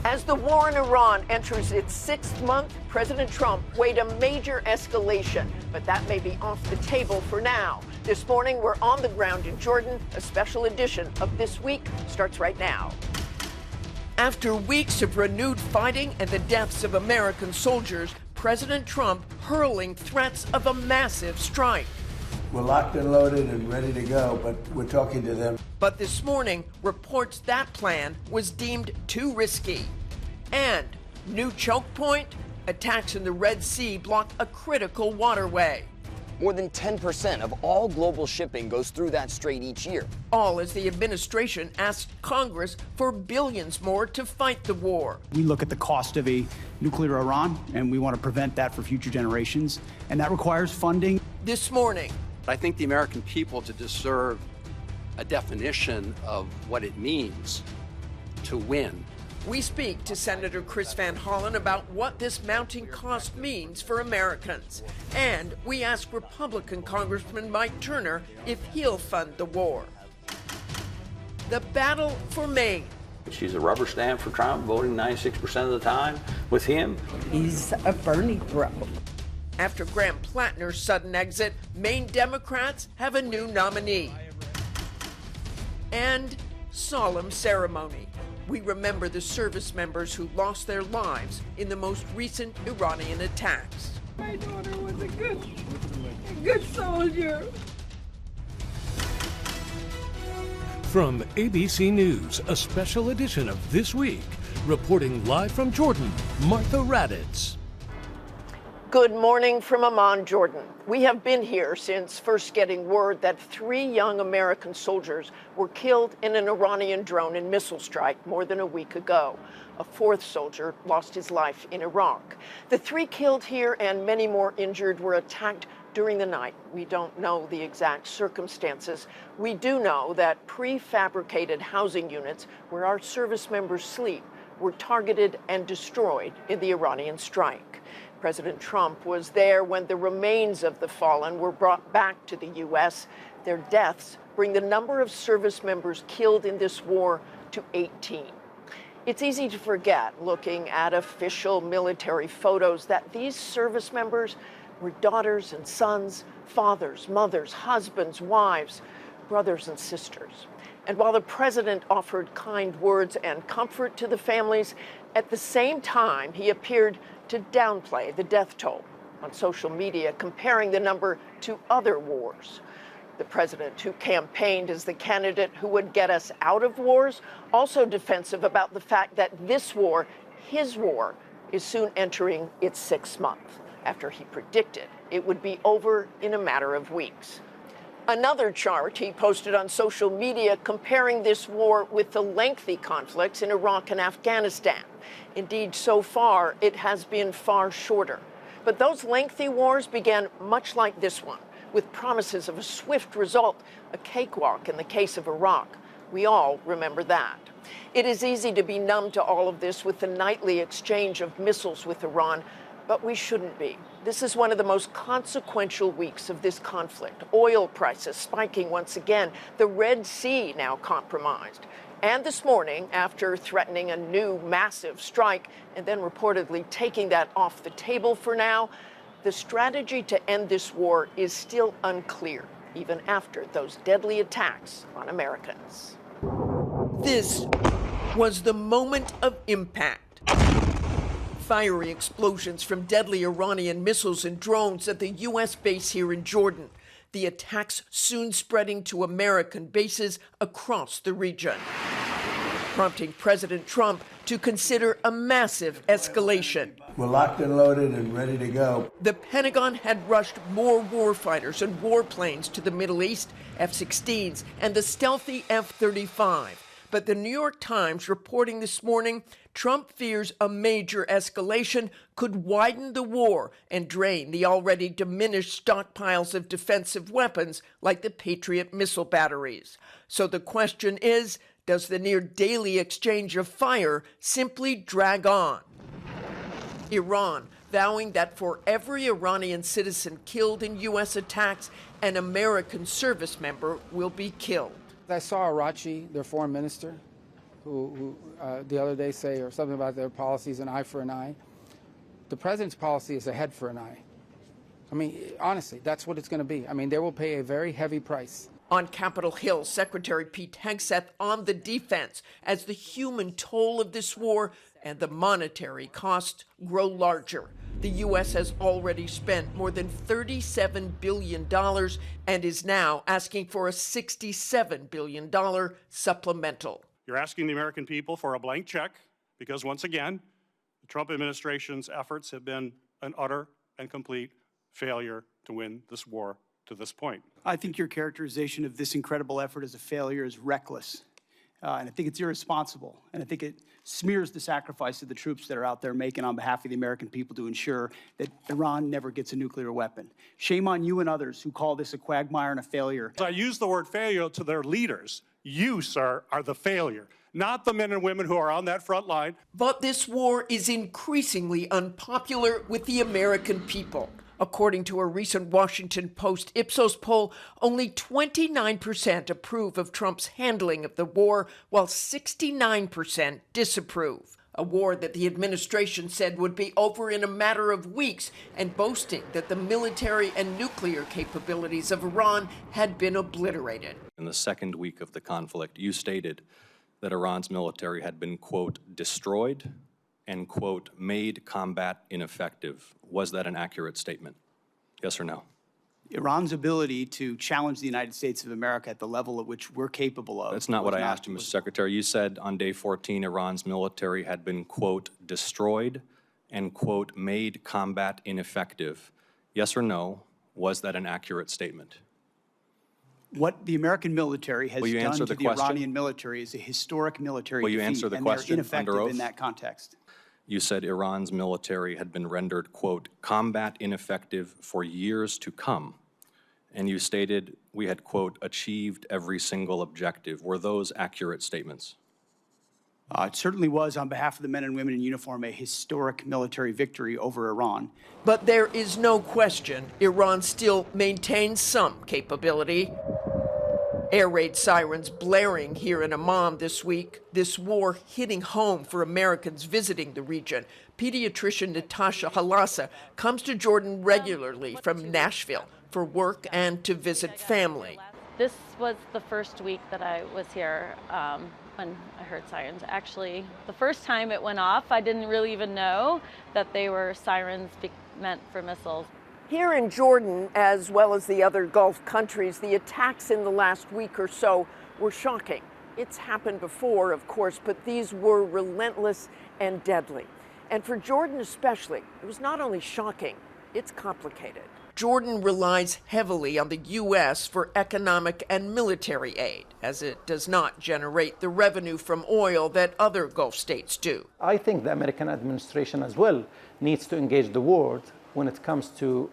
As the war in Iran enters its 6th month, President Trump weighed a major escalation, but that may be off the table for now. This morning, we're on the ground in Jordan. A special edition of This Week starts right now. After weeks of renewed fighting and the deaths of American soldiers, President Trump hurling threats of a massive strike. We're locked and loaded and ready to go, but we're talking to them. But this morning, reports that plan was deemed too risky. And new choke point, attacks in the Red Sea block a critical waterway. More than 10% of all global shipping goes through that strait each year. All as the administration asked Congress for billions more to fight the war. We look at the cost of a nuclear Iran, and we want to prevent that for future generations, and that requires funding. This morning, I think the American people deserve a definition of what it means to win. we speak to Senator Chris Van Hollen about what this mounting cost means for Americans. And we ask Republican Congressman Mike Turner if he'll fund the war. The battle for Maine. She's a rubber stamp for Trump, voting 96% of the time with him. He's a Bernie bro. After Graham Plattner's sudden exit, Maine Democrats have a new nominee. And solemn ceremony. We remember the service members who lost their lives in the most recent Iranian attacks. My daughter was a good soldier. From ABC News, a special edition of This Week. Reporting live from Jordan, Martha Raddatz. Good morning from Amman, Jordan. We have been here since first getting word that 3 young American soldiers were killed in an Iranian drone and missile strike more than a week ago. A 4th soldier lost his life in Iraq. The 3 killed here and many more injured were attacked during the night. We don't know the exact circumstances. We do know that prefabricated housing units where our service members sleep were targeted and destroyed in the Iranian strike. President Trump was there when the remains of the fallen were brought back to the U.S. Their deaths bring the number of service members killed in this war to 18. It's easy to forget, looking at official military photos, that these service members were daughters and sons, fathers, mothers, husbands, wives, brothers and sisters. And while the president offered kind words and comfort to the families, at the same time, he appeared to downplay the death toll on social media, comparing the number to other wars. The president, who campaigned as the candidate who would get us out of wars, also defensive about the fact that this war, his war, is soon entering its 6th month, after he predicted it would be over in a matter of weeks. Another chart he posted on social media comparing this war with the lengthy conflicts in Iraq and Afghanistan. Indeed, so far, it has been far shorter. But those lengthy wars began much like this one, with promises of a swift result, a cakewalk in the case of Iraq. We all remember that. It is easy to be numb to all of this with the nightly exchange of missiles with Iran, but we shouldn't be. This is one of the most consequential weeks of this conflict. Oil prices spiking once again, the Red Sea now compromised. And this morning, after threatening a new massive strike and then reportedly taking that off the table for now, the strategy to end this war is still unclear, even after those deadly attacks on Americans. This was the moment of impact. Fiery explosions from deadly Iranian missiles and drones at the U.S. base here in Jordan. The attacks soon spreading to American bases across the region, prompting President Trump to consider a massive escalation. We're locked and loaded and ready to go. The Pentagon had rushed more warfighters and warplanes to the Middle East, F-16s, and the stealthy F-35. But the New York Times reporting this morning, Trump fears a major escalation could widen the war and drain the already diminished stockpiles of defensive weapons like the Patriot missile batteries. So the question is, does the near daily exchange of fire simply drag on? Iran vowing that for every Iranian citizen killed in U.S. attacks, an American service member will be killed. I saw Arachi, their foreign minister, who the other day say, or something about their policy is an eye for an eye. The president's policy is a head for an eye. I mean, honestly, that's what it's going to be. I mean, they will pay a very heavy price. On Capitol Hill, Secretary Pete Hegseth on the defense as the human toll of this war and the monetary cost grow larger. The U.S. has already spent more than $37 billion and is now asking for a $67 billion supplemental. You're asking the American people for a blank check because, once again, the Trump administration's efforts have been an utter and complete failure to win this war to this point. I think your characterization of this incredible effort as a failure is reckless. And I think it's irresponsible. And I think it smears the sacrifice of the troops that are out there making on behalf of the American people to ensure that Iran never gets a nuclear weapon. Shame on you and others who call this a quagmire and a failure. I use the word failure to their leaders. You, sir, are the failure, not the men and women who are on that front line. But this war is increasingly unpopular with the American people. According to a recent Washington Post Ipsos poll, only 29% approve of Trump's handling of the war, while 69% disapprove. A war that the administration said would be over in a matter of weeks, and boasting that the military and nuclear capabilities of Iran had been obliterated. In the second week of the conflict, you stated that Iran's military had been, quote, destroyed and, quote, made combat ineffective. Was that an accurate statement? Yes or no? Iran's ability to challenge the United States of America at the level at which we're capable of. That's not what I asked you, Mr. Secretary. You said on day 14, Iran's military had been, quote, destroyed and, quote, made combat ineffective. Yes or no? Was that an accurate statement? What the American military has done to the Iranian military is a historic military defeat, answer the and question they're ineffective under oath? in that context. You said Iran's military had been rendered, quote, combat ineffective for years to come. And you stated we had, quote, achieved every single objective. Were those accurate statements? It certainly was, on behalf of the men and women in uniform, a historic military victory over Iran. But there is no question Iran still maintains some capability. Air raid sirens blaring here in Amman this week. This war hitting home for Americans visiting the region. Pediatrician Natasha Halassa comes to Jordan regularly from Nashville for work and to visit family. This was the first week that I was here when I heard sirens. Actually, the first time it went off, I didn't really even know that they were sirens meant for missiles. Here in Jordan, as well as the other Gulf countries, the attacks in the last week or so were shocking. It's happened before, of course, but these were relentless and deadly. And for Jordan especially, it was not only shocking, it's complicated. Jordan relies heavily on the U.S. for economic and military aid, as it does not generate the revenue from oil that other Gulf states do. I think the American administration as well needs to engage the world when it comes to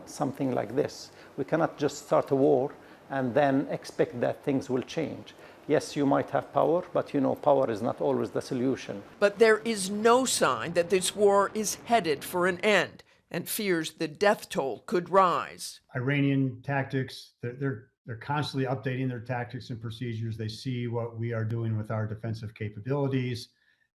something like this. We cannot just start a war and then expect that things will change. Yes, you might have power, but you know, power is not always the solution. But there is no sign that this war is headed for an end, and fears the death toll could rise. Iranian tactics, they're constantly updating their tactics and procedures. They see what we are doing with our defensive capabilities,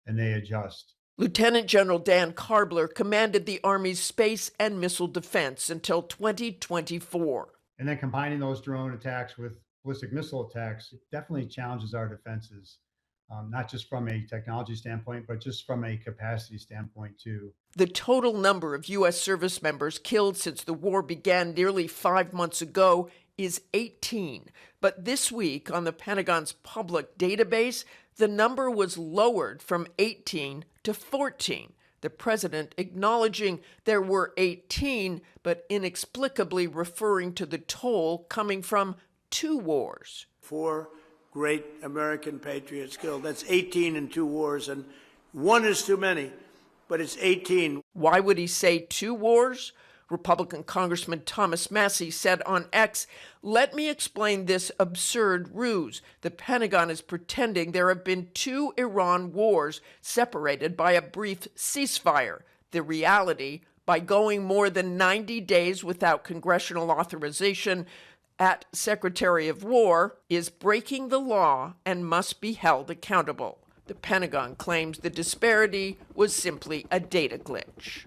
and they adjust. Lieutenant General Dan Karbler commanded the Army's space and missile defense until 2024. And then combining those drone attacks with ballistic missile attacks, it definitely challenges our defenses, not just from a technology standpoint, but just from a capacity standpoint, too. The total number of U.S. service members killed since the war began nearly 5 months ago is 18. But this week, on the Pentagon's public database, the number was lowered from 18 to 14. The president acknowledging there were 18, but inexplicably referring to the toll coming from 2 wars. 4 great American patriots killed. That's 18 in 2 wars, and 1 is too many, but it's 18. Why would he say 2 wars? Republican Congressman Thomas Massey said on X, "Let me explain this absurd ruse. The Pentagon is pretending there have been 2 Iran wars separated by a brief ceasefire. The reality, by going more than 90 days without congressional authorization at Secretary of War, is breaking the law and must be held accountable." The Pentagon claims the disparity was simply a data glitch.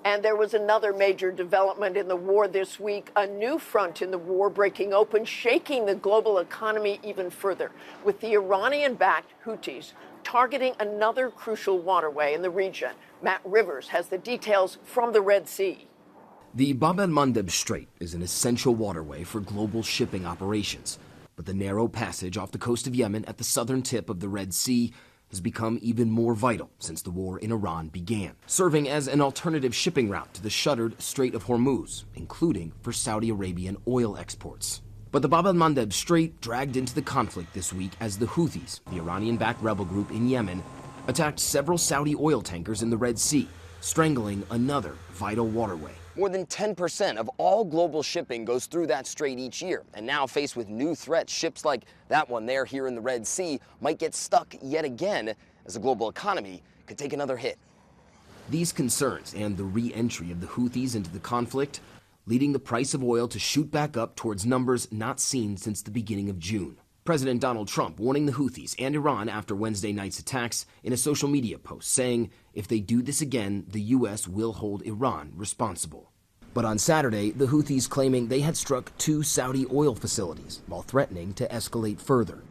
And there was another major development in the war this week, a new front in the war breaking open, shaking the global economy even further, with the Iranian-backed Houthis targeting another crucial waterway in the region. Matt Rivers has the details from the Red Sea. The Bab el-Mandeb Strait is an essential waterway for global shipping operations, but the narrow passage off the coast of Yemen at the southern tip of the Red Sea has become even more vital since the war in Iran began, serving as an alternative shipping route to the shuttered Strait of Hormuz, including for Saudi Arabian oil exports. But the Bab el-Mandeb Strait dragged into the conflict this week as the Houthis, the Iranian-backed rebel group in Yemen, attacked several Saudi oil tankers in the Red Sea, strangling another vital waterway. More than 10% of all global shipping goes through that strait each year. And now, faced with new threats, ships like that one there here in the Red Sea might get stuck yet again as the global economy could take another hit. These concerns and the re-entry of the Houthis into the conflict leading the price of oil to shoot back up towards numbers not seen since the beginning of June. President Donald Trump warning the Houthis and Iran after Wednesday night's attacks in a social media post, saying if they do this again, the U.S. will hold Iran responsible. But on Saturday, the Houthis claiming they had struck 2 Saudi oil facilities while threatening to escalate further.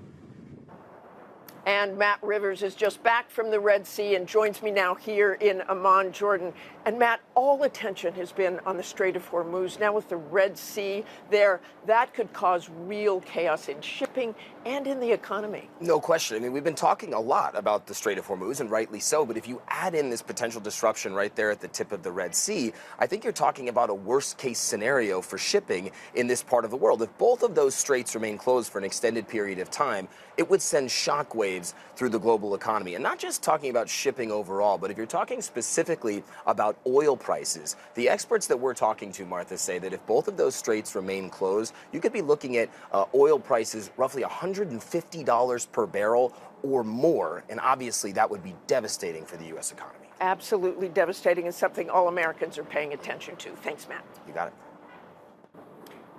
And Matt Rivers is just back from the Red Sea and joins me now here in Amman, Jordan. And Matt, all attention has been on the Strait of Hormuz. Now with the Red Sea there, that could cause real chaos in shipping and in the economy. No question. I mean, we've been talking a lot about the Strait of Hormuz, and rightly so, but if you add in this potential disruption right there at the tip of the Red Sea, I think you're talking about a worst-case scenario for shipping in this part of the world. If both of those straits remain closed for an extended period of time, it would send shockwaves through the global economy. And not just talking about shipping overall, but if you're talking specifically about oil prices, the experts that we're talking to, Martha, say that if both of those straits remain closed, you could be looking at oil prices roughly $150 per barrel or more. And obviously that would be devastating for the U.S. economy. Absolutely devastating, and something all Americans are paying attention to. Thanks, Matt. You got it.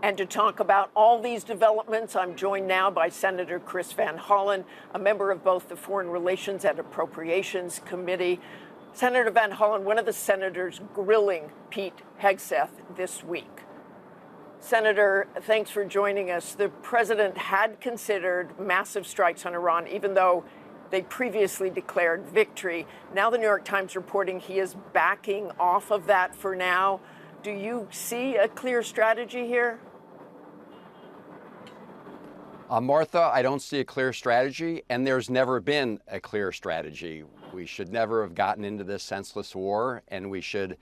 And to talk about all these developments, I'm joined now by Senator Chris Van Hollen, a member of both the Foreign Relations and Appropriations Committee. Senator Van Hollen, one of the senators grilling Pete Hegseth this week. Senator, thanks for joining us. The president had considered massive strikes on Iran, even though they previously declared victory. Now the New York Times reporting he is backing off of that for now. Do you see a clear strategy here? Martha, I don't see a clear strategy, and there's never been a clear strategy. We should never have gotten into this senseless war, and we should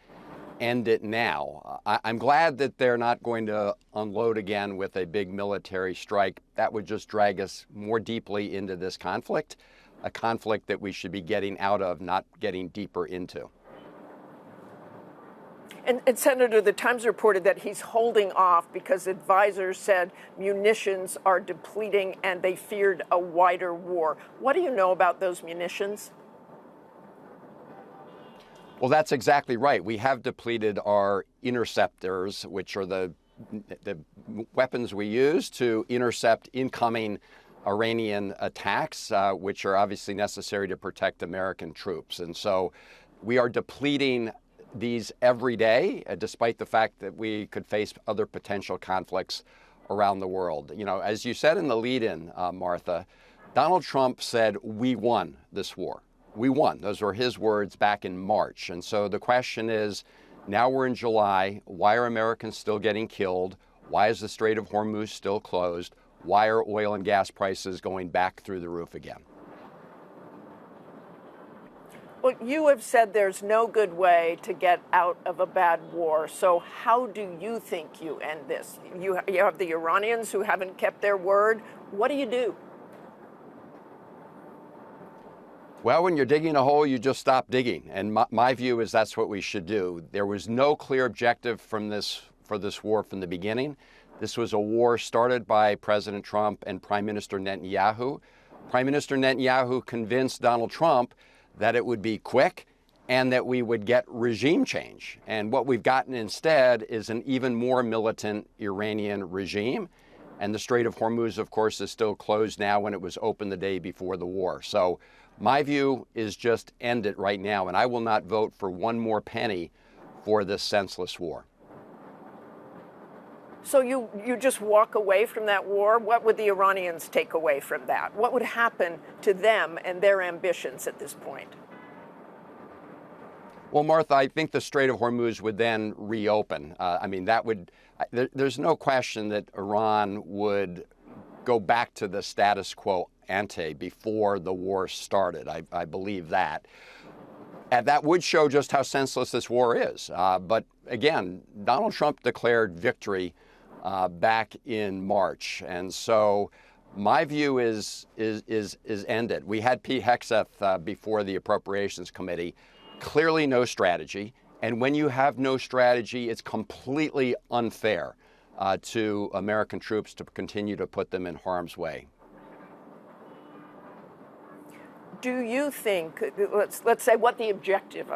end it now. I'm glad that they're not going to unload again with a big military strike. That would just drag us more deeply into this conflict, a conflict that we should be getting out of, not getting deeper into. And Senator, the Times reported that he's holding off because advisors said munitions are depleting and they feared a wider war. What do you know about those munitions? Well, that's exactly right. We have depleted our interceptors, which are the weapons we use to intercept incoming Iranian attacks, which are obviously necessary to protect American troops. And so we are depleting these every day, despite the fact that we could face other potential conflicts around the world. You know, as you said in the lead-in, Martha, Donald Trump said, we won this war. We won. Those were his words back in March. And so the question is, now we're in July, why are Americans still getting killed? Why is the Strait of Hormuz still closed? Why are oil and gas prices going back through the roof again? Well, you have said there's no good way to get out of a bad war. So how do you think you end this? You have the Iranians who haven't kept their word. What do you do? Well, when you're digging a hole, you just stop digging. And my view is that's what we should do. There was no clear objective for this war from the beginning. This was a war started by President Trump and Prime Minister Netanyahu. Prime Minister Netanyahu convinced Donald Trump that it would be quick and that we would get regime change. And what we've gotten instead is an even more militant Iranian regime. And the Strait of Hormuz, of course, is still closed now when it was open the day before the war. So my view is just end it right now, and I will not vote for one more penny for this senseless war. So you just walk away from that war? What would the Iranians take away from that? What would happen to them and their ambitions at this point? Well, Martha, I think the Strait of Hormuz would then reopen. I mean, that would, there's no question that Iran would go back to the status quo ante before the war started. I believe that. And that would show just how senseless this war is. But again, Donald Trump declared victory back in March. And so my view is ended. We had Pete Hegseth before the Appropriations Committee. Clearly no strategy. And when you have no strategy, it's completely unfair to American troops to continue to put them in harm's way. Do you think, let's say what the objective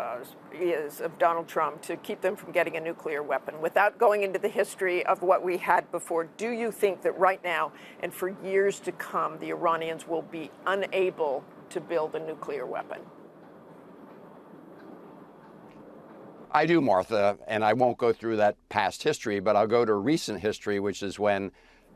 is of Donald Trump to keep them from getting a nuclear weapon, without going into the history of what we had before, do you think that right now and for years to come, the Iranians will be unable to build a nuclear weapon? I do, Martha, and I won't go through that past history, but I'll go to recent history, which is when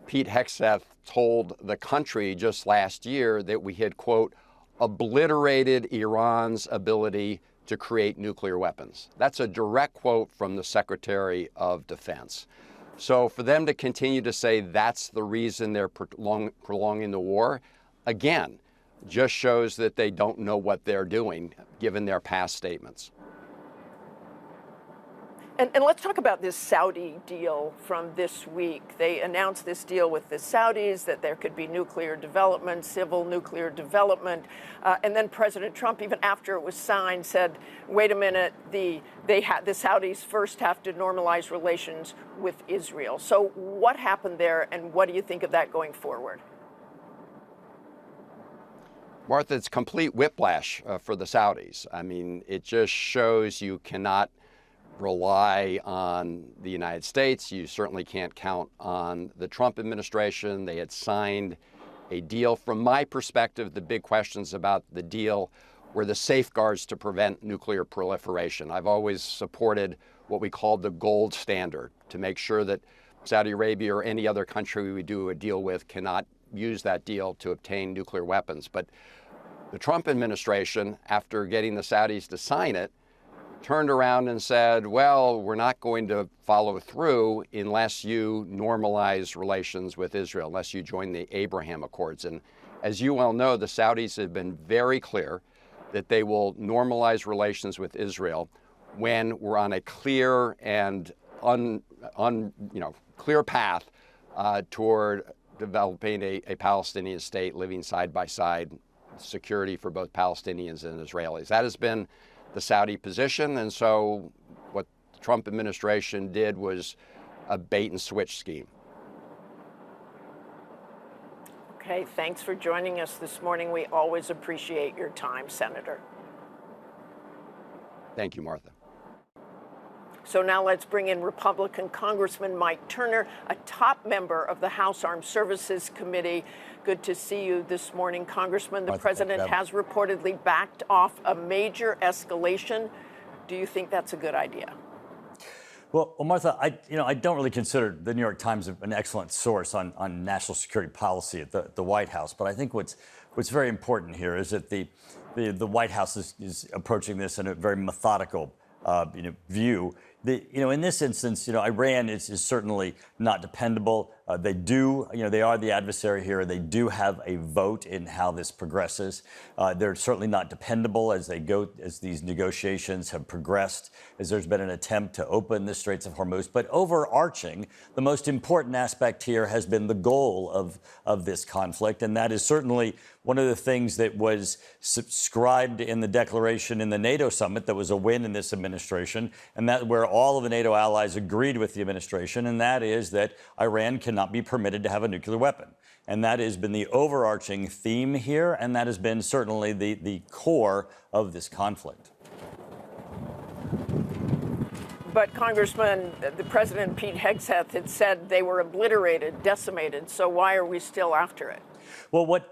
Pete Hegseth told the country just last year that we had, quote, obliterated Iran's ability to create nuclear weapons. That's a direct quote from the Secretary of Defense. So for them to continue to say that's the reason they're prolonging the war, again, just shows that they don't know what they're doing, given their past statements. And let's talk about this Saudi deal from this week. They announced this deal with the Saudis that there could be nuclear development, civil nuclear development. And then President Trump, even after it was signed, said, wait a minute, the Saudis first have to normalize relations with Israel. So what happened there, and what do you think of that going forward? Martha, it's complete whiplash for the Saudis. I mean, it just shows you cannot rely on the United States. You certainly can't count on the Trump administration. They had signed a deal. From my perspective, the big questions about the deal were the safeguards to prevent nuclear proliferation. I've always supported what we call the gold standard, to make sure that Saudi Arabia or any other country we do a deal with cannot use that deal to obtain nuclear weapons. But the Trump administration, after getting the Saudis to sign it, turned around and said, well, we're not going to follow through unless you normalize relations with Israel, unless you join the Abraham Accords. And as you well know, the Saudis have been very clear that they will normalize relations with Israel when we're on a clear and clear path toward developing a Palestinian state living side by side, security for both Palestinians and Israelis. That has been the Saudi position, and so what the Trump administration did was a bait and switch scheme. Okay, thanks for joining us this morning. We always appreciate your time, Senator. Thank you, Martha. So now let's bring in Republican Congressman Mike Turner, a top member of the House Armed Services Committee. Good to see you this morning, Congressman. The president has reportedly backed off a major escalation. Do you think that's a good idea? Well, Martha, I don't really consider the New York Times an excellent source on national security policy at the White House. But I think what's very important here is that the White House is approaching this in a very methodical view. In this instance, Iran is certainly not dependable. They are the adversary here. They do have a vote in how this progresses. They're certainly not dependable as these negotiations have progressed, as there's been an attempt to open the Straits of Hormuz. But overarching, the most important aspect here has been the goal of this conflict, and that is certainly one of the things that was subscribed in the declaration in the NATO summit that was a win in this administration, and that where all of the NATO allies agreed with the administration, and that is that Iran cannot be permitted to have a nuclear weapon. And that has been the overarching theme here, and that has been certainly the core of this conflict. But Congressman, the President Pete Hegseth had said they were obliterated, decimated. So why are we still after it? Well, what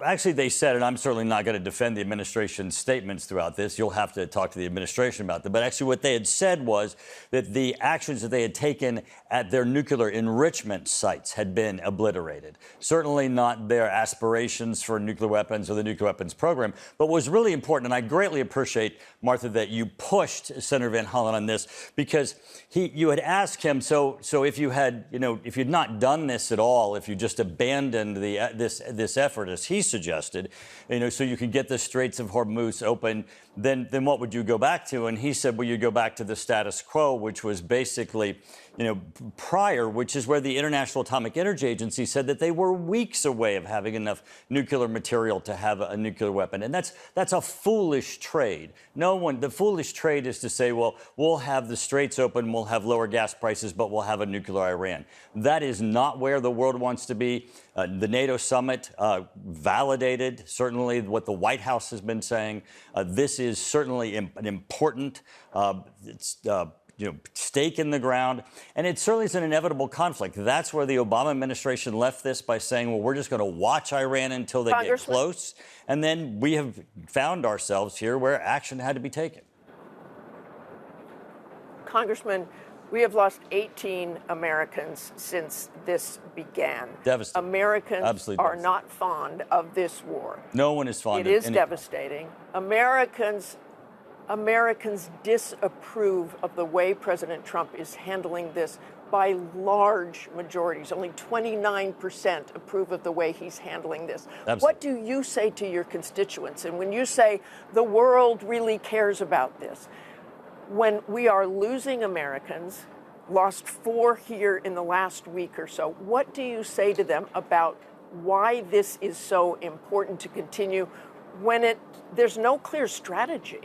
actually they said, and I'm certainly not going to defend the administration's statements throughout this. You'll have to talk to the administration about them. But actually what they had said was that the actions that they had taken at their nuclear enrichment sites had been obliterated. Certainly not their aspirations for nuclear weapons or the nuclear weapons program. But what was really important, and I greatly appreciate, Martha, that you pushed Senator Van Hollen on this, because you had asked him, so if you had, if you'd not done this at all, if you just abandoned this effort, as he suggested, so you could get the Straits of Hormuz open, then what would you go back to? And he said, well, you go back to the status quo, which was basically, prior, which is where the International Atomic Energy Agency said that they were weeks away of having enough nuclear material to have a nuclear weapon. And that's a foolish trade. The foolish trade is to say, well, we'll have the Straits open, we'll have lower gas prices, but we'll have a nuclear Iran. That is not where the world wants to be. The NATO summit validated certainly what the White House has been saying. This is certainly an important stake in the ground, and it certainly is an inevitable conflict. That's where the Obama administration left this by saying, well, we're just going to watch Iran until they get close, and then we have found ourselves here where action had to be taken. Congressman, we have lost 18 Americans since this began. Devastating. Americans Absolutely are not fond of this war. No one is fond of it. It is devastating. Americans disapprove of the way President Trump is handling this by large majorities. Only 29% approve of the way he's handling this. Absolutely. What do you say to your constituents? And when you say the world really cares about this, when we are losing Americans, lost 4 here in the last week or so, what do you say to them about why this is so important to continue when there's no clear strategy?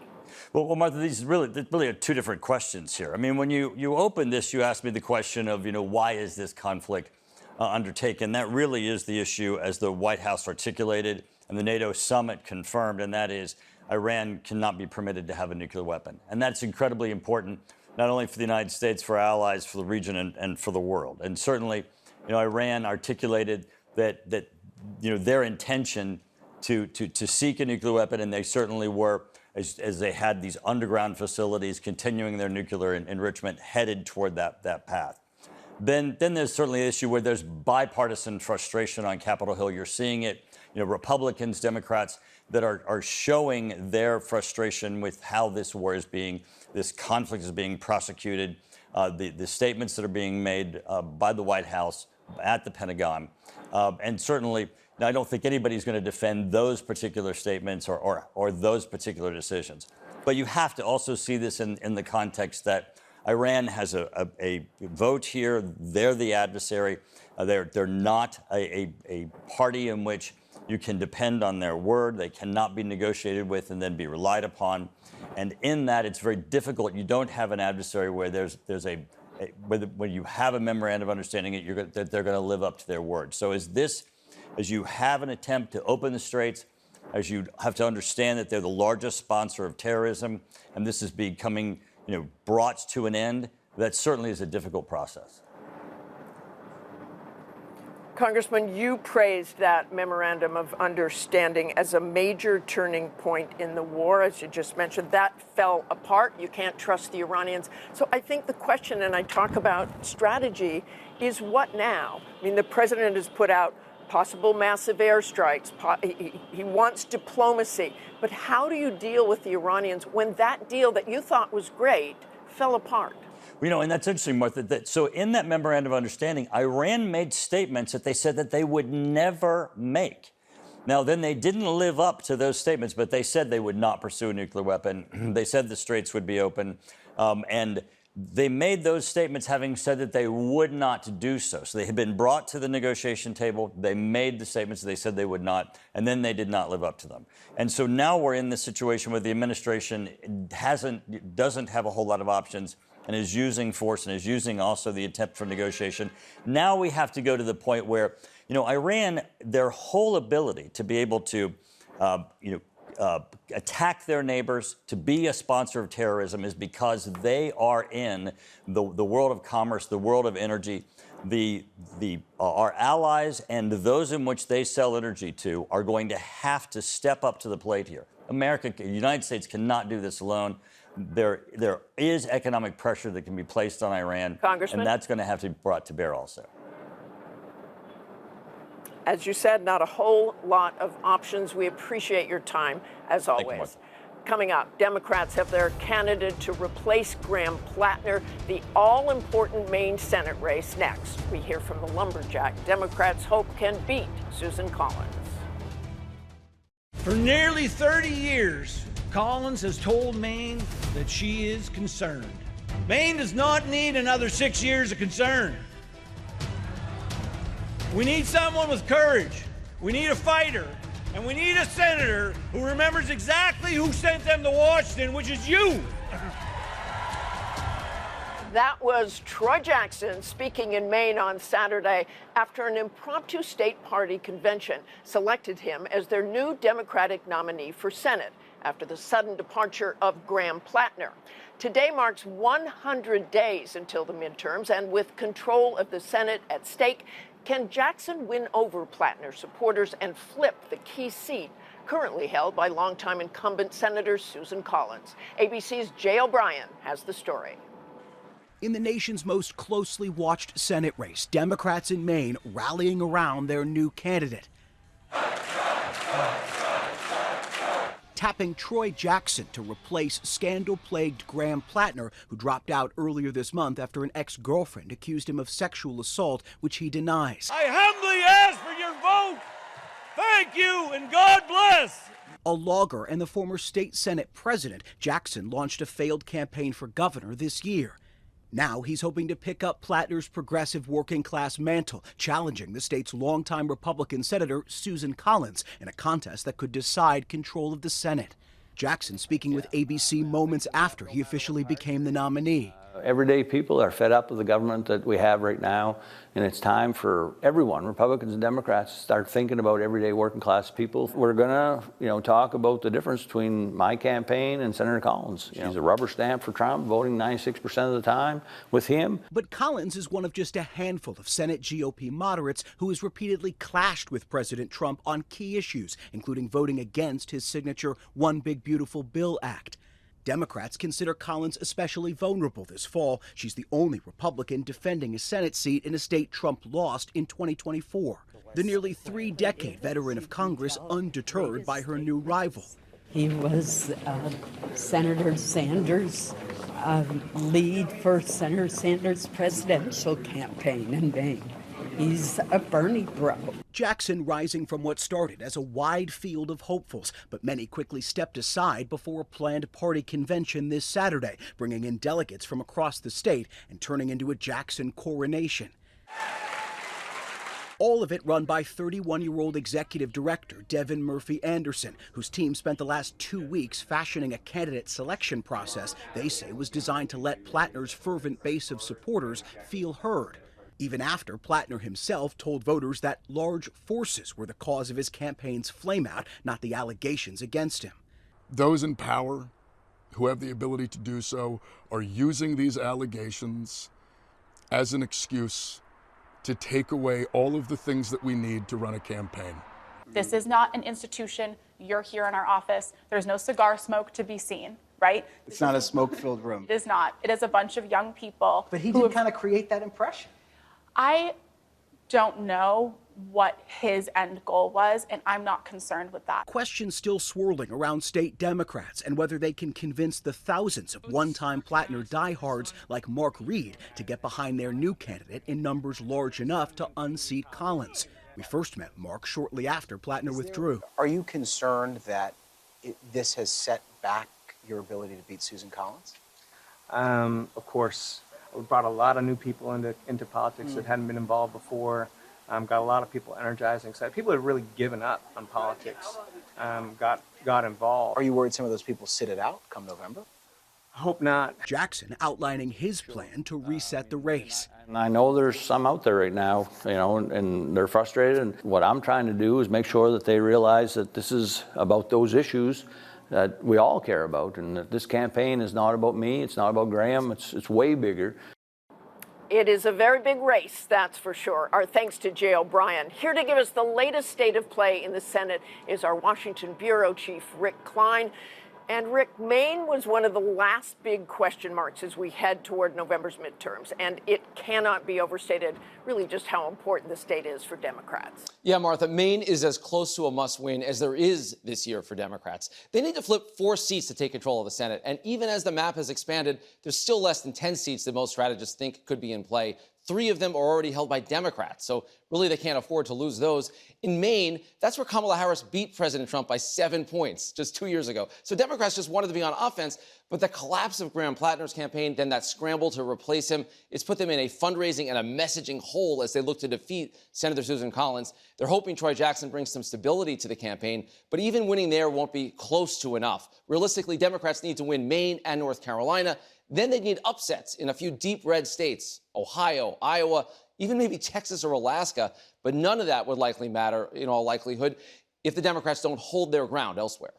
Well, Martha, these really are two different questions here. I mean, when you open this, you asked me the question of, why is this conflict undertaken? That really is the issue, as the White House articulated and the NATO summit confirmed, and that is Iran cannot be permitted to have a nuclear weapon. And that's incredibly important, not only for the United States, for our allies, for the region, and for the world. And certainly, Iran articulated that their intention to seek a nuclear weapon, and they certainly were, as they had these underground facilities continuing their nuclear enrichment headed toward that path. Then there's certainly an issue where there's bipartisan frustration on Capitol Hill. You're seeing it, Republicans, Democrats that are showing their frustration with how this conflict is being prosecuted, the statements that are being made by the White House, at the Pentagon, and certainly, I don't think anybody's going to defend those particular statements or those particular decisions. But you have to also see this in the context that Iran has a vote here. They're the adversary. They're not a party in which you can depend on their word. They cannot be negotiated with and then be relied upon. And in that, it's very difficult. You don't have an adversary where when you have a memorandum of understanding that they're going to live up to their word. So as you have an attempt to open the Straits, as you have to understand that they're the largest sponsor of terrorism, and this is becoming, brought to an end, that certainly is a difficult process. Congressman, you praised that memorandum of understanding as a major turning point in the war, as you just mentioned. That fell apart. You can't trust the Iranians. So I think the question, and I talk about strategy, is what now? I mean, the president has put out possible massive airstrikes. He wants diplomacy. But how do you deal with the Iranians when that deal that you thought was great fell apart? And that's interesting, Martha. So in that memorandum of understanding, Iran made statements that they said that they would never make. Now, then they didn't live up to those statements, but they said they would not pursue a nuclear weapon. They said the Straits would be open. And they made those statements having said that they would not do so. So they had been brought to the negotiation table. They made the statements that they said they would not, and then they did not live up to them. And so now we're in this situation where the administration doesn't have a whole lot of options and is using force and is using also the attempt for negotiation. Now we have to go to the point where, Iran, their whole ability to be able to, attack their neighbors, to be a sponsor of terrorism, is because they are in the world of commerce, the world of energy. Our allies and those in which they sell energy to are going to have to step up to the plate here. The United States cannot do this alone. There is economic pressure that can be placed on Iran, Congressman? and that's going to have to be brought to bear also. As you said, not a whole lot of options. We appreciate your time, as always. Thank you, Martha. Coming up, Democrats have their candidate to replace Graham Plattner, the all-important Maine Senate race. Next, we hear from the lumberjack Democrats hope can beat Susan Collins. For nearly 30 years, Collins has told Maine that she is concerned. Maine does not need another 6 years of concern. We need someone with courage. We need a fighter. And we need a senator who remembers exactly who sent them to Washington, which is you. That was Troy Jackson speaking in Maine on Saturday after an impromptu state party convention selected him as their new Democratic nominee for Senate after the sudden departure of Graham Plattner. Today marks 100 days until the midterms, and with control of the Senate at stake, can Jackson win over Plattner supporters and flip the key seat currently held by longtime incumbent Senator Susan Collins? ABC's Jay O'Brien has the story. In the nation's most closely watched Senate race, Democrats in Maine rallying around their new candidate. Tapping Troy Jackson to replace scandal-plagued Graham Plattner, who dropped out earlier this month after an ex-girlfriend accused him of sexual assault, which he denies. I humbly ask for your vote. Thank you, and God bless. A logger and the former state Senate president, Jackson launched a failed campaign for governor this year. Now he's hoping to pick up Plattner's progressive working-class mantle, challenging the state's longtime Republican Senator Susan Collins in a contest that could decide control of the Senate. Jackson speaking with ABC moments after he officially became the nominee. Everyday people are fed up with the government that we have right now, and it's time for everyone, Republicans and Democrats, to start thinking about everyday working class people. We're going to, talk about the difference between my campaign and Senator Collins. She's a rubber stamp for Trump, voting 96% of the time with him. But Collins is one of just a handful of Senate GOP moderates who has repeatedly clashed with President Trump on key issues, including voting against his signature One Big Beautiful Bill Act. Democrats consider Collins especially vulnerable this fall. She's the only Republican defending a Senate seat in a state Trump lost in 2024. The nearly three-decade veteran of Congress undeterred by her new rival. He was Senator Sanders' lead for Senator Sanders' presidential campaign in Maine. He's a Bernie bro. Jackson rising from what started as a wide field of hopefuls, but many quickly stepped aside before a planned party convention this Saturday, bringing in delegates from across the state and turning into a Jackson coronation. All of it run by 31-year-old executive director Devin Murphy Anderson, whose team spent the last 2 weeks fashioning a candidate selection process they say was designed to let Plattner's fervent base of supporters feel heard. Even after Plattner himself told voters that large forces were the cause of his campaign's flameout, not the allegations against him. Those in power who have the ability to do so are using these allegations as an excuse to take away all of the things that we need to run a campaign. This is not an institution. You're here in our office. There's no cigar smoke to be seen, right? It's not a smoke-filled room. It is not. It is a bunch of young people. But he did kind of create that impression. I don't know what his end goal was, and I'm not concerned with that. Questions still swirling around state Democrats and whether they can convince the thousands of one-time Plattner diehards like Mark Reed to get behind their new candidate in numbers large enough to unseat Collins. We first met Mark shortly after Plattner withdrew. Are you concerned that this has set back your ability to beat Susan Collins? Of course. We brought a lot of new people into politics that hadn't been involved before. Got a lot of people energized and excited. People had really given up on politics, got involved. Are you worried some of those people sit it out come November? Hope not. Jackson outlining his plan to reset the race. And I know there's some out there right now, and they're frustrated. And what I'm trying to do is make sure that they realize that this is about those issues that we all care about, and that this campaign is not about me, it's not about Graham, it's way bigger. It is a very big race, that's for sure. Our thanks to Jay O'Brien. Here to give us the latest state of play in the Senate is our Washington bureau chief, Rick Klein. And Rick, Maine was one of the last big question marks as we head toward November's midterms, and it cannot be overstated really just how important the state is for Democrats. Yeah, Martha, Maine is as close to a must-win as there is this year for Democrats. They need to flip 4 seats to take control of the Senate, and even as the map has expanded, there's still less than 10 seats that most strategists think could be in play. 3 of them are already held by Democrats, so really they can't afford to lose those. In Maine, that's where Kamala Harris beat President Trump by 7 points just 2 years ago. So Democrats just wanted to be on offense, but the collapse of Graham Plattner's campaign, then that scramble to replace him, it's put them in a fundraising and a messaging hole as they look to defeat Senator Susan Collins. They're hoping Troy Jackson brings some stability to the campaign, but even winning there won't be close to enough. Realistically, Democrats need to win Maine and North Carolina. Then they need upsets in a few deep red states, Ohio, Iowa, even maybe Texas or Alaska. But none of that would likely matter, in all likelihood, if the Democrats don't hold their ground elsewhere.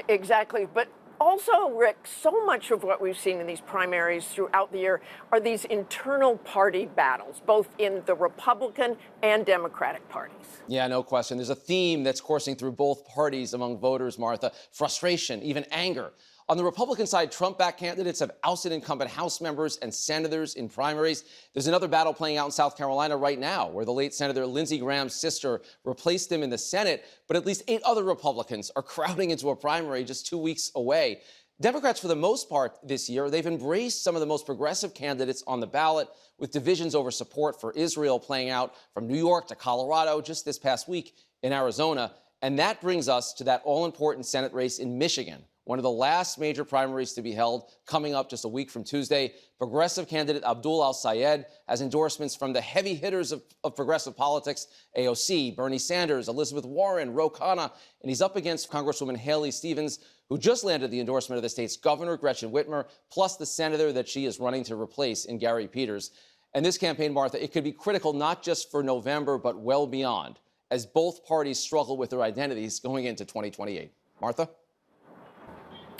Exactly. But also, Rick, so much of what we've seen in these primaries throughout the year are these internal party battles, both in the Republican and Democratic parties. Yeah, no question. There's a theme that's coursing through both parties among voters, Martha. Frustration, even anger. On the Republican side, Trump-backed candidates have ousted incumbent House members and senators in primaries. There's another battle playing out in South Carolina right now, where the late Senator Lindsey Graham's sister replaced him in the Senate, but at least 8 other Republicans are crowding into a primary just 2 weeks away. Democrats, for the most part this year, they've embraced some of the most progressive candidates on the ballot, with divisions over support for Israel playing out from New York to Colorado just this past week in Arizona. And that brings us to that all-important Senate race in Michigan, one of the last major primaries to be held, coming up just a week from Tuesday. Progressive candidate Abdul Al-Sayed has endorsements from the heavy hitters of progressive politics, AOC, Bernie Sanders, Elizabeth Warren, Ro Khanna, and he's up against Congresswoman Haley Stevens, who just landed the endorsement of the state's governor, Gretchen Whitmer, plus the senator that she is running to replace in Gary Peters. And this campaign, Martha, it could be critical not just for November, but well beyond, as both parties struggle with their identities going into 2028. Martha?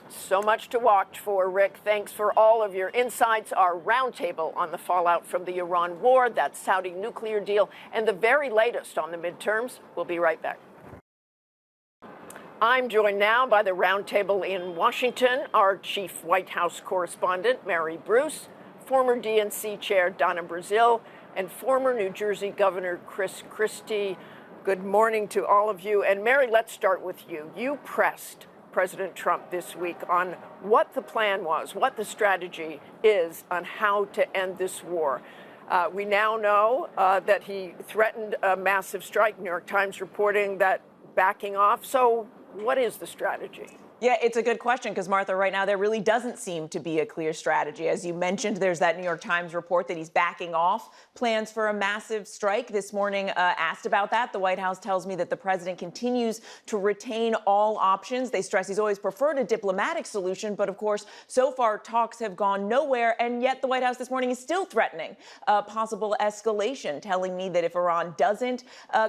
So much to watch for, Rick. Thanks for all of your insights. Our roundtable on the fallout from the Iran war, that Saudi nuclear deal, and the very latest on the midterms. We'll be right back. I'm joined now by the roundtable in Washington, our chief White House correspondent, Mary Bruce, former DNC chair Donna Brazile, and former New Jersey Governor Chris Christie. Good morning to all of you. And Mary, let's start with you. You pressed President Trump this week on what the plan was, what the strategy is on how to end this war. We now know that he threatened a massive strike. New York Times reporting that backing off. So what is the strategy? Yeah, it's a good question because, Martha, right now there really doesn't seem to be a clear strategy. As you mentioned, there's that New York Times report that he's backing off plans for a massive strike. This morning, asked about that. The White House tells me that the president continues to retain all options. They stress he's always preferred a diplomatic solution. But, of course, so far talks have gone nowhere. And yet the White House this morning is still threatening possible escalation, telling me that if Iran doesn't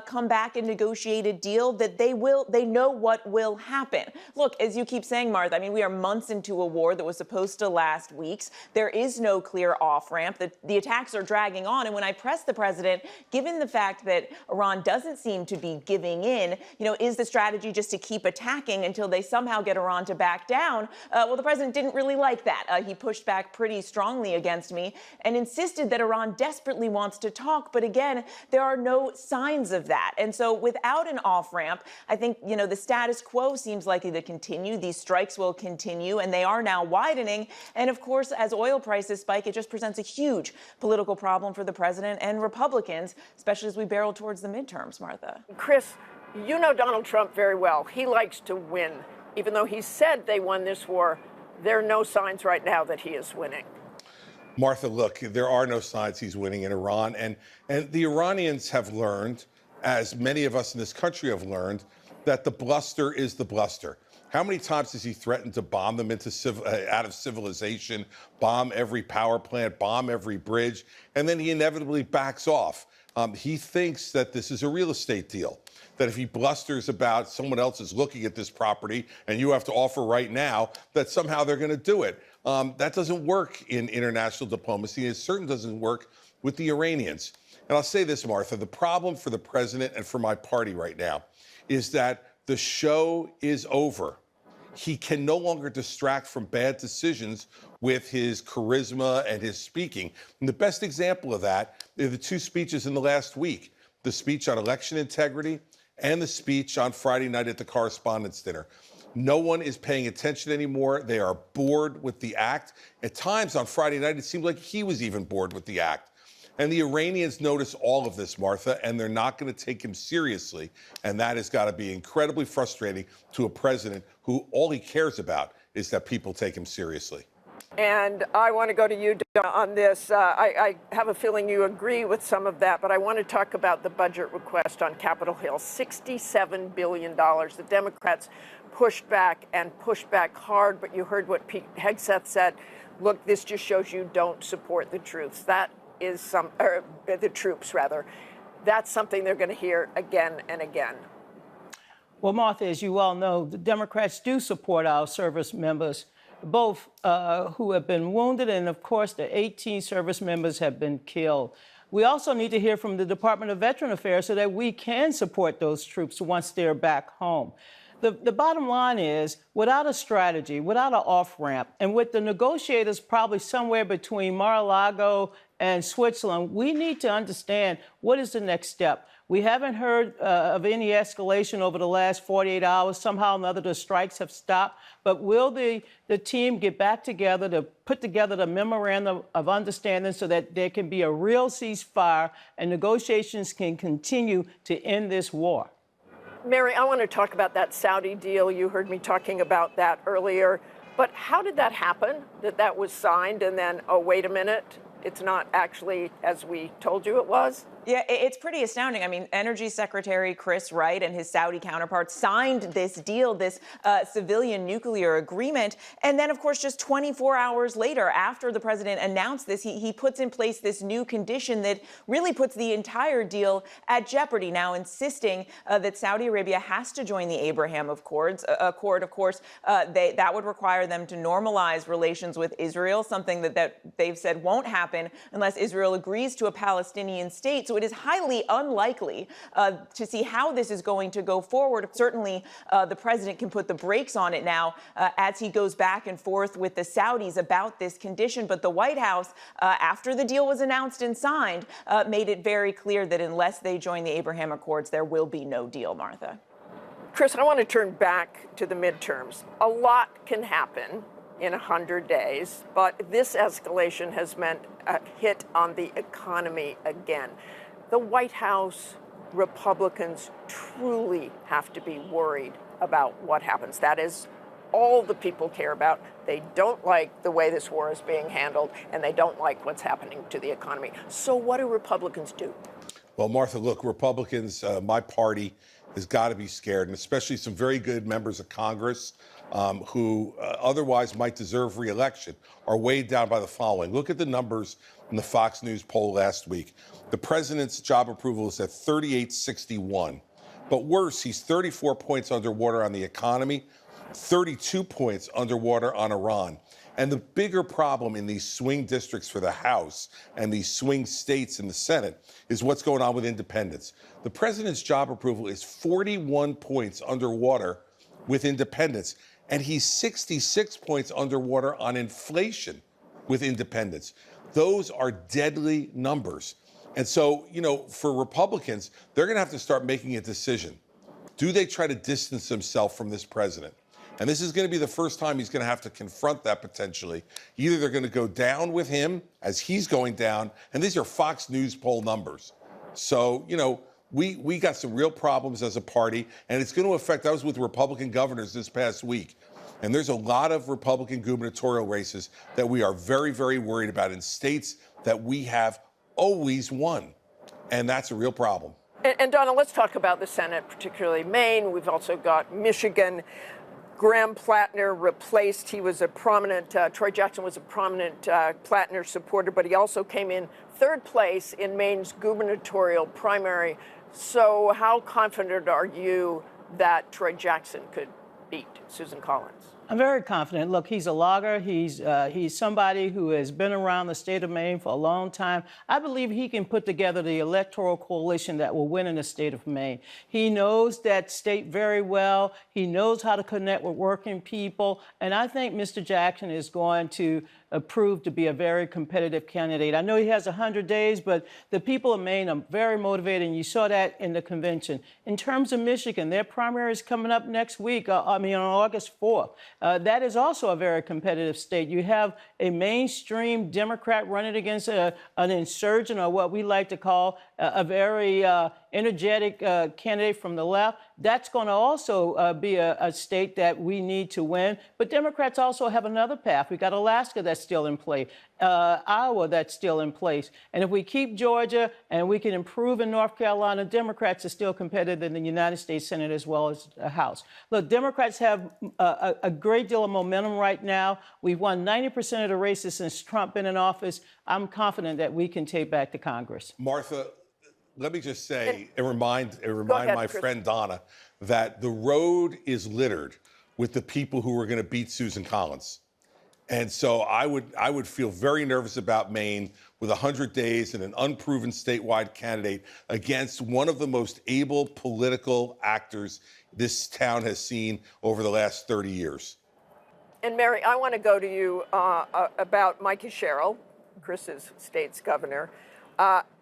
come back and negotiate a deal, that they know what will happen. Look, as you keep saying, Martha, I mean, we are months into a war that was supposed to last weeks. There is no clear off-ramp. The attacks are dragging on. And when I pressed the president, given the fact that Iran doesn't seem to be giving in, is the strategy just to keep attacking until they somehow get Iran to back down? Well, the president didn't really like that. He pushed back pretty strongly against me and insisted that Iran desperately wants to talk. But again, there are no signs of that. And so without an off-ramp, I think, the status quo seems likely to continue. These strikes will continue, and they are now widening. And of course, as oil prices spike, it just presents a huge political problem for the president and Republicans, especially as we barrel towards the midterms, Martha. Chris, you know Donald Trump very well. He likes to win. Even though he said they won this war, there are no signs right now that he is winning. Martha, look, there are no signs he's winning in Iran. And the Iranians have learned, as many of us in this country have learned, that the bluster is the bluster. How many times has he threatened to bomb them into out of civilization, bomb every power plant, bomb every bridge, and then he inevitably backs off? He thinks that this is a real estate deal, that if he blusters about someone else is looking at this property and you have to offer right now, that somehow they're going to do it. That doesn't work in international diplomacy. It certainly doesn't work with the Iranians. And I'll say this, Martha, the problem for the president and for my party right now is that the show is over. He can no longer distract from bad decisions with his charisma and his speaking. And the best example of that are the two speeches in the last week, the speech on election integrity and the speech on Friday night at the Correspondents' Dinner. No one is paying attention anymore. They are bored with the act. At times on Friday night, it seemed like he was even bored with the act. And the Iranians notice all of this, Martha, and they're not going to take him seriously. And that has got to be incredibly frustrating to a president who all he cares about is that people take him seriously. And I want to go to you, Donna, on this. I have a feeling you agree with some of that, but I want to talk about the budget request on Capitol Hill, $67 billion. The Democrats pushed back and pushed back hard, but you heard what Pete Hegseth said. Look, this just shows you don't support the troops. That is the troops, rather. That's something they're going to hear again and again. Well, Martha, as you well know, the Democrats do support our service members, both who have been wounded and, of course, the 18 service members have been killed. We also need to hear from the Department of Veteran Affairs so that we can support those troops once they're back home. The bottom line is, without a strategy, without an off-ramp, and with the negotiators probably somewhere between Mar-a-Lago and Switzerland, we need to understand what is the next step. We haven't heard of any escalation over the last 48 hours. Somehow or another, the strikes have stopped. But will the team get back together to put together the memorandum of understanding so that there can be a real ceasefire and negotiations can continue to end this war? Mary, I want to talk about that Saudi deal. You heard me talking about that earlier. But how did that happen, that was signed and then, oh, wait a minute, it's not actually as we told you it was? Yeah, it's pretty astounding. I mean, Energy Secretary Chris Wright and his Saudi counterpart signed this deal, this civilian nuclear agreement. And then, of course, just 24 hours later, after the president announced this, he puts in place this new condition that really puts the entire deal at jeopardy, now insisting that Saudi Arabia has to join the Abraham Accord. Of course, that would require them to normalize relations with Israel, something that they've said won't happen unless Israel agrees to a Palestinian state. So it is highly unlikely to see how this is going to go forward. Certainly, the president can put the brakes on it now as he goes back and forth with the Saudis about this condition. But the White House, after the deal was announced and signed, made it very clear that unless they join the Abraham Accords, there will be no deal, Martha. Chris, I want to turn back to the midterms. A lot can happen in 100 days, but this escalation has meant a hit on the economy again. The White House Republicans truly have to be worried about what happens. That is all the people care about. They don't like the way this war is being handled, and they don't like what's happening to the economy. So what do Republicans do? Well, Martha, look, Republicans, my party, has got to be scared, and especially some very good members of Congress who otherwise might deserve re-election are weighed down by the following. Look at the numbers in the Fox News poll last week. The president's job approval is at 38.61. But worse, he's 34 points underwater on the economy, 32 points underwater on Iran. And the bigger problem in these swing districts for the House and these swing states in the Senate is what's going on with independents. The president's job approval is 41 points underwater with independents, and he's 66 points underwater on inflation with independents. Those are deadly numbers. And so, you know, for Republicans, they're going to have to start making a decision. Do they try to distance themselves from this president? And this is going to be the first time he's going to have to confront that potentially. Either they're going to go down with him as he's going down, and these are Fox News poll numbers. So, you know, we got some real problems as a party, and it's going to affect, I was with Republican governors this past week, and there's a lot of Republican gubernatorial races that we are very, very worried about in states that we have always won. And that's a real problem. And Donna, let's talk about the Senate, particularly Maine. We've also got Michigan. Graham Plattner replaced, he was a prominent, Troy Jackson was a prominent Plattner supporter, but he also came in third place in Maine's gubernatorial primary. So how confident are you that Troy Jackson could beat Susan Collins? I'm very confident. Look, he's a logger. He's somebody who has been around the state of Maine for a long time. I believe he can put together the electoral coalition that will win in the state of Maine. He knows that state very well. He knows how to connect with working people. And I think Mr. Jackson is going to prove to be a very competitive candidate. I know he has 100 days, but the people of Maine are very motivated, and you saw that in the convention. In terms of Michigan, their primary is coming up next week, on August 4th. That is also a very competitive state. You have a mainstream Democrat running against an insurgent, or what we like to call a very energetic candidate from the left. That's going to also be a state that we need to win. But Democrats also have another path. We got Alaska that's still in play, Iowa that's still in place. And if we keep Georgia and we can improve in North Carolina, Democrats are still competitive in the United States Senate as well as the House. Look, Democrats have a great deal of momentum right now. We've won 90% of the races since Trump been in office. I'm confident that we can take back the Congress. Martha, let me just say and remind my friend Donna that the road is littered with the people who are going to beat Susan Collins. And so I would feel very nervous about Maine with 100 days and an unproven statewide candidate against one of the most able political actors this town has seen over the last 30 years. And Mary, I want to go to you about Mikey Sherrill, Chris's state's governor.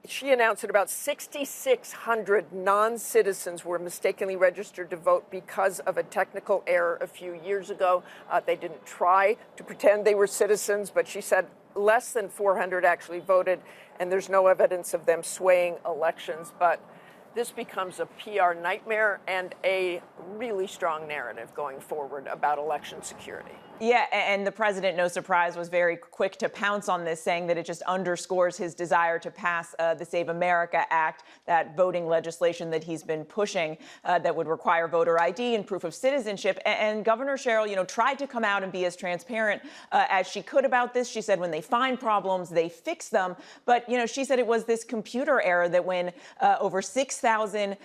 She announced that about 6,600 non-citizens were mistakenly registered to vote because of a technical error a few years ago. They didn't try to pretend they were citizens, but she said less than 400 actually voted, and there's no evidence of them swaying elections. But this becomes a PR nightmare and a really strong narrative going forward about election security. Yeah, and the president, no surprise, was very quick to pounce on this, saying that it just underscores his desire to pass the Save America Act, that voting legislation that he's been pushing that would require voter ID and proof of citizenship. And Governor Sherrill, tried to come out and be as transparent as she could about this. She said when they find problems, they fix them. But, she said it was this computer error that when over 6,000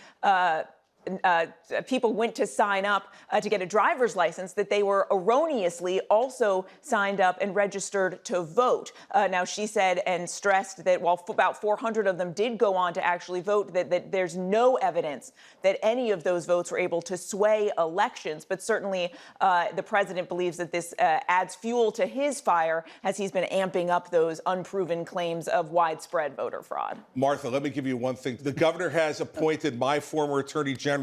people went to sign up to get a driver's license, that they were erroneously also signed up and registered to vote. Now, she said and stressed that while about 400 of them did go on to actually vote, that there's no evidence that any of those votes were able to sway elections. But certainly the president believes that this adds fuel to his fire as he's been amping up those unproven claims of widespread voter fraud. Martha, let me give you one thing. The governor has appointed my former attorney general,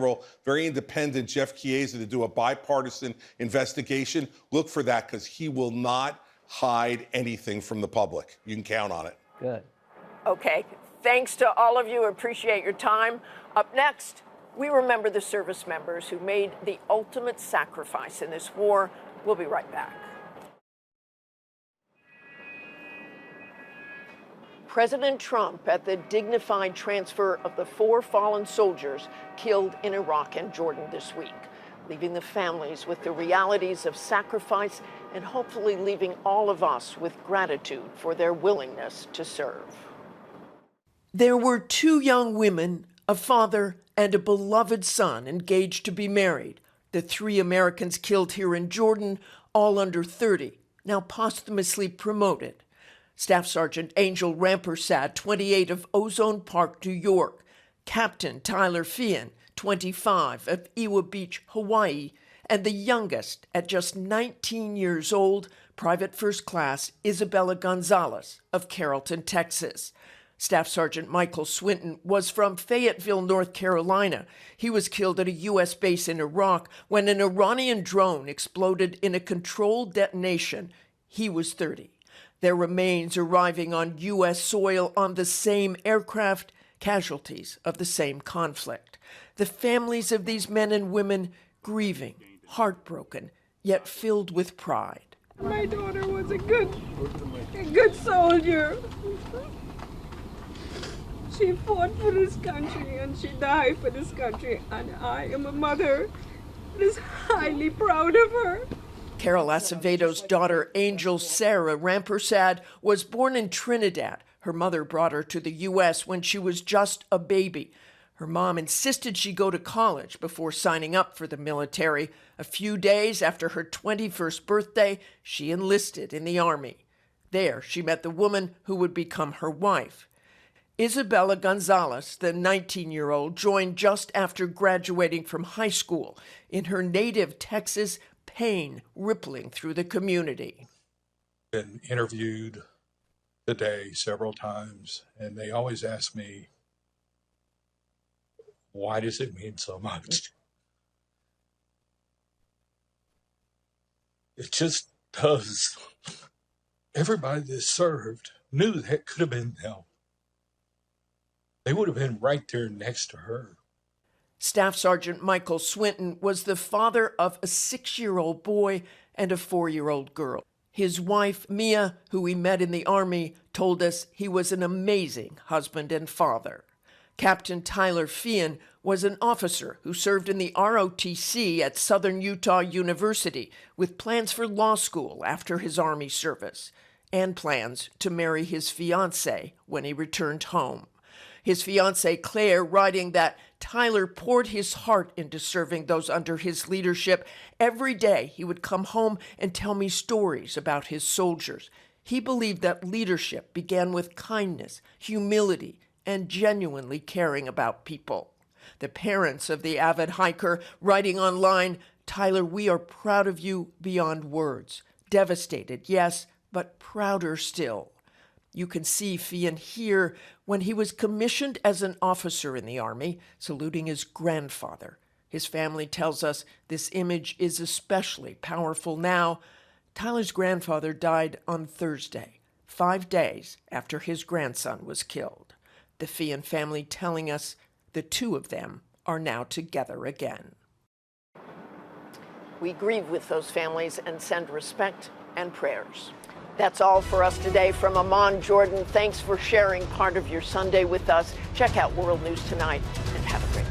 very independent Jeff Chiesa, to do a bipartisan investigation. Look for that, because he will not hide anything from the public. You can count on it. Good. Okay. Thanks to all of you. Appreciate your time. Up next, we remember the service members who made the ultimate sacrifice in this war. We'll be right back. President Trump at the dignified transfer of the 4 fallen soldiers killed in Iraq and Jordan this week, leaving the families with the realities of sacrifice and hopefully leaving all of us with gratitude for their willingness to serve. There were 2 young women, a father, and a beloved son engaged to be married. The 3 Americans killed here in Jordan, all under 30, now posthumously promoted. Staff Sergeant Angel Rampersad, 28, of Ozone Park, New York. Captain Tyler Feehan, 25, of Iwa Beach, Hawaii. And the youngest, at just 19 years old, Private First Class Isabella Gonzalez of Carrollton, Texas. Staff Sergeant Michael Swinton was from Fayetteville, North Carolina. He was killed at a U.S. base in Iraq when an Iranian drone exploded in a controlled detonation. He was 30. Their remains arriving on U.S. soil on the same aircraft, casualties of the same conflict. The families of these men and women grieving, heartbroken, yet filled with pride. My daughter was a good soldier. She fought for this country and she died for this country, and I am a mother that is highly proud of her. Carol Acevedo's daughter, Angel Sarah Rampersad, was born in Trinidad. Her mother brought her to the U.S. when she was just a baby. Her mom insisted she go to college before signing up for the military. A few days after her 21st birthday, she enlisted in the Army. There, she met the woman who would become her wife. Isabella Gonzalez, the 19-year-old, joined just after graduating from high school. In her native Texas, pain rippling through the community. Been interviewed today several times, and they always ask me, why does it mean so much? It just does. Everybody that served knew that could have been them. They would have been right there next to her. Staff Sergeant Michael Swinton was the father of a 6-year-old boy and a 4-year-old girl. His wife, Mia, who he met in the Army, told us he was an amazing husband and father. Captain Tyler Feehan was an officer who served in the ROTC at Southern Utah University with plans for law school after his Army service and plans to marry his fiancée when he returned home. His fiancée, Claire, writing that Tyler poured his heart into serving those under his leadership. Every day he would come home and tell me stories about his soldiers. He believed that leadership began with kindness, humility, and genuinely caring about people. The parents of the avid hiker writing online, Tyler, we are proud of you beyond words. Devastated, yes, but prouder still. You can see Feehan here when he was commissioned as an officer in the Army, saluting his grandfather. His family tells us this image is especially powerful now. Tyler's grandfather died on Thursday, 5 days after his grandson was killed. The Feehan family telling us the two of them are now together again. We grieve with those families and send respect and prayers. That's all for us today from Amman, Jordan. Thanks for sharing part of your Sunday with us. Check out World News Tonight and have a great